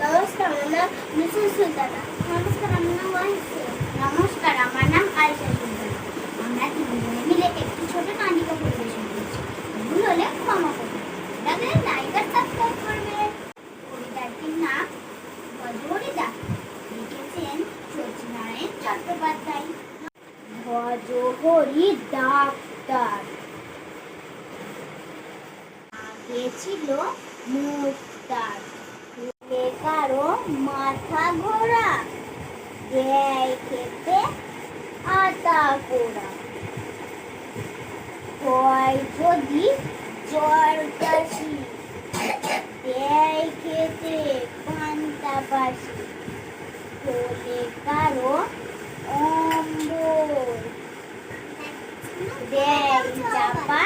নমস্কার, আমার নাম মিসেস সুলতানা। নমস্কার, আমার নাম ওয়াহিসে। নমস্কার, আমার নাম আয়েশা সুলতানা। আমরা তিনজনে মিলে একটি ছোট নাটিকা পরিবেশন করেছি। ভুল হলে ক্ষমা করবে। আপনাদের লাইক আর সাবস্ক্রাইব করবে। কবিতাটির নাম ভজহরি ডাক্তার, লিখেছেন সচিনারায়ণ চট্টোপাধ্যায়। ভজহরি ডাক্তার। আগে ছিল মুক্তার, কারো মাথা ঘোরা, দেয় খেতে আটা কোড়া। হয় যদি জ্বর কাশি, দেয় খেতে পান্তা বাসি। হলে কারো অম্বল, দেয় চাপা